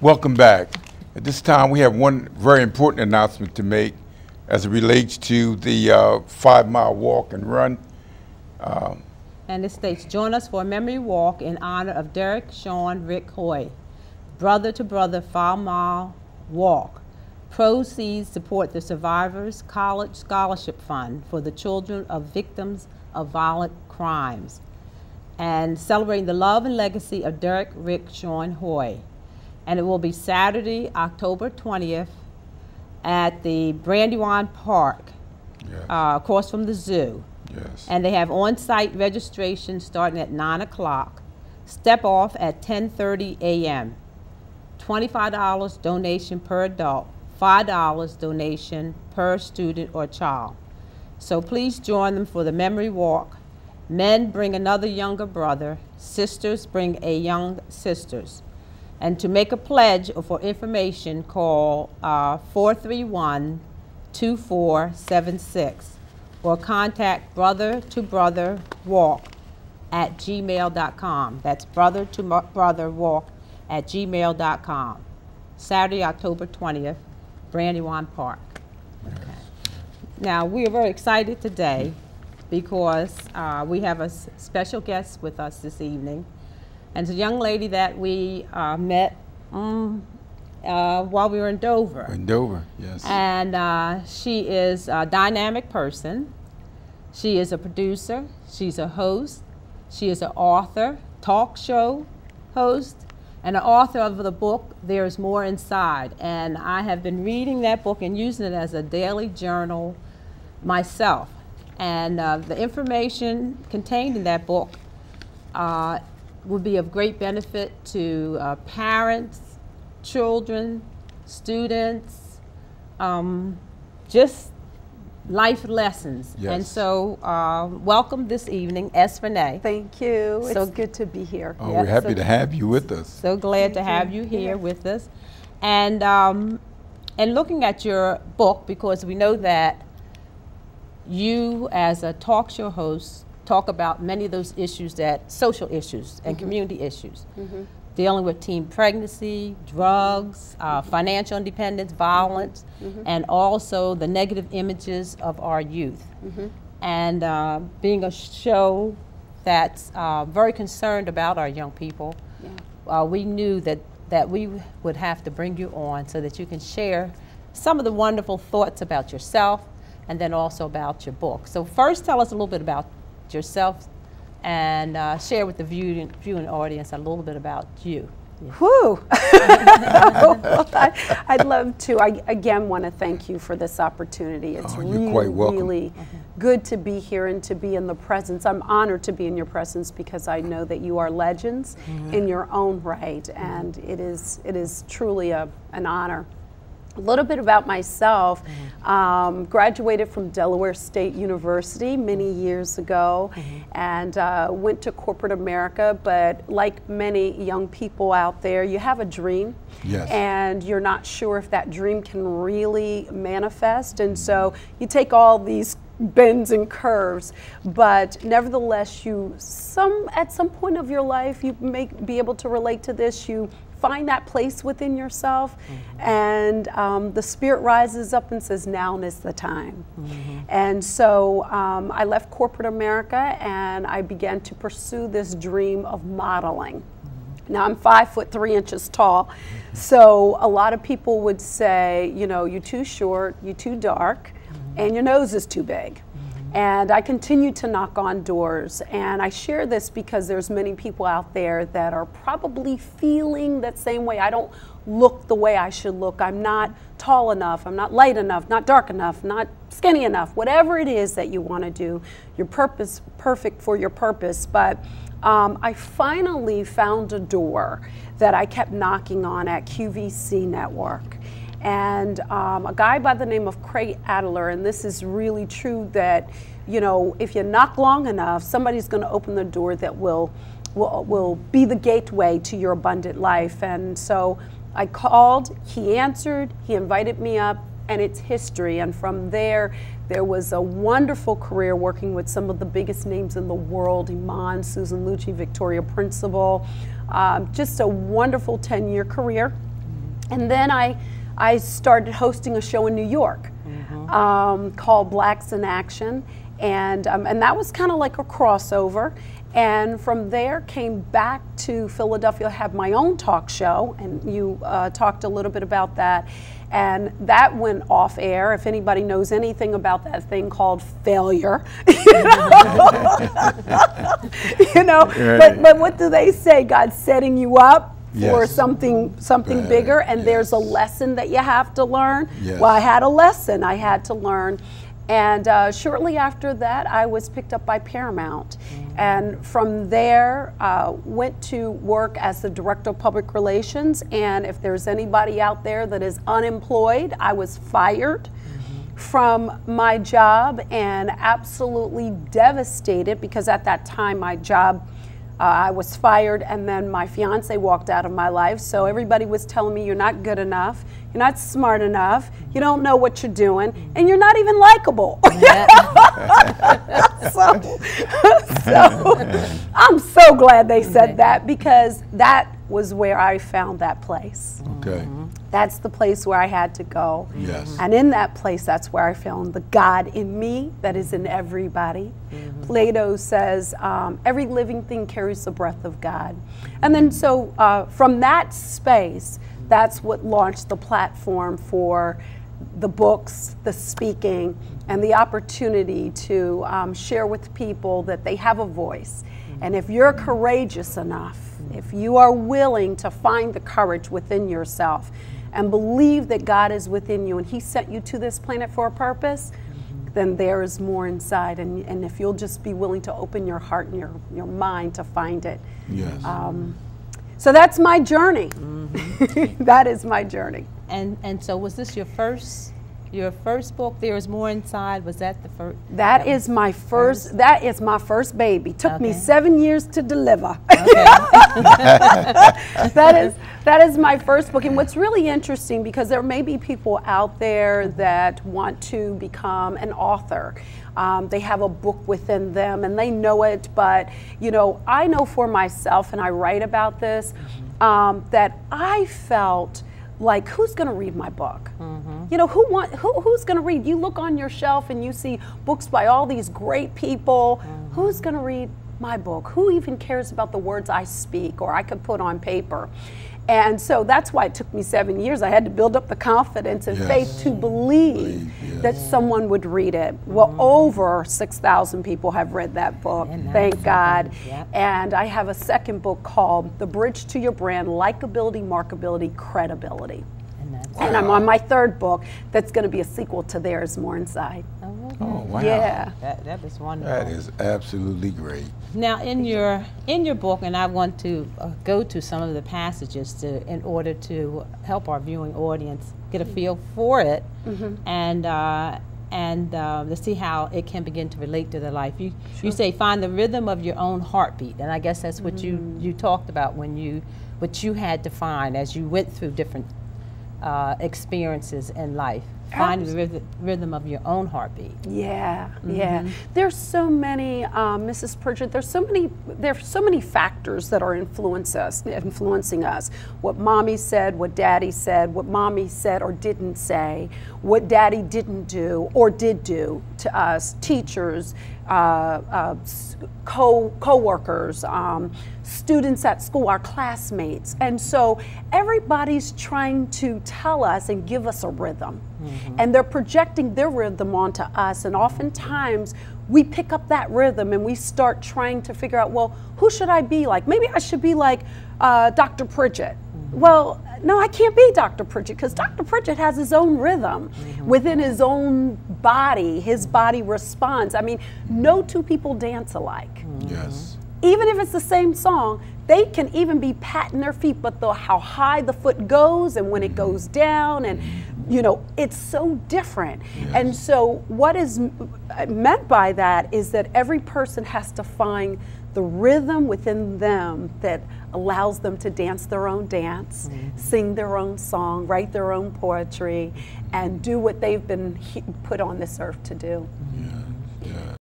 Welcome back. At this time, we have one very important announcement to make as it relates to the 5-mile walk and run. And it states, join us for a memory walk in honor of Derek Sean Rick Hoy, Brother to Brother 5-mile walk. Proceeds support the Survivors College Scholarship Fund for the children of victims of violent crimes, and celebrating the love and legacy of Derek Rick Sean Hoy. And it will be Saturday, October 20th at the Brandywine Park, Yes. Across from the zoo. Yes. And they have on-site registration starting at 9 o'clock. Step off at 10:30 a.m. $25 donation per adult, $5 donation per student or child. So please join them for the memory walk. Men bring another younger brother, sisters bring a young sisters. And to make a pledge or for information, call 431-2476 or contact brothertobrotherwalk@gmail.com. That's brothertobrotherwalk@gmail.com. Saturday, October 20th, Brandywine Park. Okay. Now, we are very excited today because we have a special guest with us this evening. And it's a young lady that we met while we were in Dover. In Dover, yes. And she is a dynamic person. She is a producer. She's a host. She is an author, talk show host, and an author of the book, There's More Inside. And I have been reading that book and using it as a daily journal myself. And the information contained in that book would be of great benefit to parents, children, students, just life lessons. Yes. And so welcome this evening, S. Renee. Thank you. So it's good to be here. Oh, Yeah, we're happy so- to have you with us. So glad to have you here with us. And looking at your book, because we know that you as a talk show host talk about many of those issues, that social issues and community issues, dealing with teen pregnancy, drugs, financial independence, violence, and also the negative images of our youth. And being a show that's very concerned about our young people, we knew that we would have to bring you on so that you can share some of the wonderful thoughts about yourself and then also about your book. So first, tell us a little bit about yourself and share with the viewing audience a little bit about you. Yeah. Whew. I'd love to. I again want to thank you for this opportunity. It's you're quite welcome. really good to be here and to be in the presence. I'm honored to be in your presence because I know that you are legends in your own right, and it is truly an honor. A little bit about myself. Graduated from Delaware State University many years ago, and went to corporate America, but like many young people out there, you have a dream, and you're not sure if that dream can really manifest, and so you take all these bends and curves, but nevertheless, at some point of your life, you may be able to relate to this, you find that place within yourself, and the spirit rises up and says, now is the time. And so I left corporate America and I began to pursue this dream of modeling. Now I'm 5'3" tall, so a lot of people would say, you know, you're too short, you're too dark, and your nose is too big. And I continue to knock on doors, and I share this because there's many people out there that are probably feeling that same way. I don't look the way I should look. I'm not tall enough, I'm not light enough, not dark enough, not skinny enough. Whatever it is that you want to do, your purpose, perfect for your purpose. But I finally found a door that I kept knocking on at QVC Network. And a guy by the name of Craig Adler, and this is really true, that, you know, if you knock long enough, somebody's going to open the door that will be the gateway to your abundant life. And so I called, he answered, he invited me up, and it's history. And from there was a wonderful career working with some of the biggest names in the world, Iman, Susan Lucci, Victoria Principal, just a wonderful 10-year career. And then I started hosting a show in New York called Blacks in Action, and that was kind of like a crossover. And from there came back to Philadelphia, have my own talk show, and you talked a little bit about that. And that went off air. If anybody knows anything about that thing called failure, you know, but what do they say? God's setting you up for something bigger, and there's a lesson that you have to learn. Well, I had a lesson I had to learn. And shortly after that, I was picked up by Paramount. And from there, went to work as the Director of Public Relations. And if there's anybody out there that is unemployed, I was fired from my job and absolutely devastated, because at that time my job, I was fired, and then my fiance walked out of my life. So everybody was telling me, you're not good enough, you're not smart enough, you don't know what you're doing, and you're not even likable. So I'm so glad they said that, because that was where I found that place. Okay. That's the place where I had to go. Yes. And in that place, that's where I found the God in me that is in everybody. Plato says, every living thing carries the breath of God. And then so from that space, that's what launched the platform for the books, the speaking, and the opportunity to share with people that they have a voice. And if you're courageous enough, if you are willing to find the courage within yourself and believe that God is within you and He sent you to this planet for a purpose, then there is more inside. And if you'll just be willing to open your heart and your mind to find it. Yes. So that's my journey. That is my journey. And so was this your first book, There Is More Inside? Was that the first? That is my first. That is my first baby. Took me 7 years to deliver. That is my first book. And what's really interesting, because there may be people out there that want to become an author. They have a book within them and they know it, but you know, I know for myself, and I write about this, that I felt like, who's going to read my book? You know, who's going to read? You look on your shelf and you see books by all these great people. Who's going to read my book? Who even cares about the words I speak or I could put on paper? And so that's why it took me 7 years. I had to build up the confidence and faith to believe that someone would read it. Well, over 6,000 people have read that book, thank God. And I have a second book called The Bridge to Your Brand, Likability, Markability, Credibility. And I'm on my third book that's going to be a sequel to There Is More Inside. Oh, wow. Yeah. That is wonderful. That is absolutely great. Now, in your book, and I want to go to some of the passages in order to help our viewing audience get a feel for it, and to see how it can begin to relate to their life. You say find the rhythm of your own heartbeat, and I guess that's what you talked about what you had to find as you went through different experiences in life. Find the rhythm of your own heartbeat. Yeah, yeah. There's so many, Mrs. Pritchett. There's so many factors that are influencing us. What mommy said, what daddy said, what mommy said or didn't say, what daddy didn't do or did do to us, teachers, co-workers, students at school, our classmates. And so everybody's trying to tell us and give us a rhythm. And they're projecting their rhythm onto us. And oftentimes we pick up that rhythm and we start trying to figure out, well, who should I be like? Maybe I should be like Dr. Pritchett. Well, no, I can't be Dr. Pritchett, because Dr. Pritchett has his own rhythm within his own body. His body responds. I mean, no two people dance alike. Yes. Even if it's the same song, they can even be patting their feet, but how high the foot goes and when it goes down, and you know, it's so different. And so what is meant by that is that every person has to find the rhythm within them that allows them to dance their own dance, sing their own song, write their own poetry, and do what they've been put on this earth to do.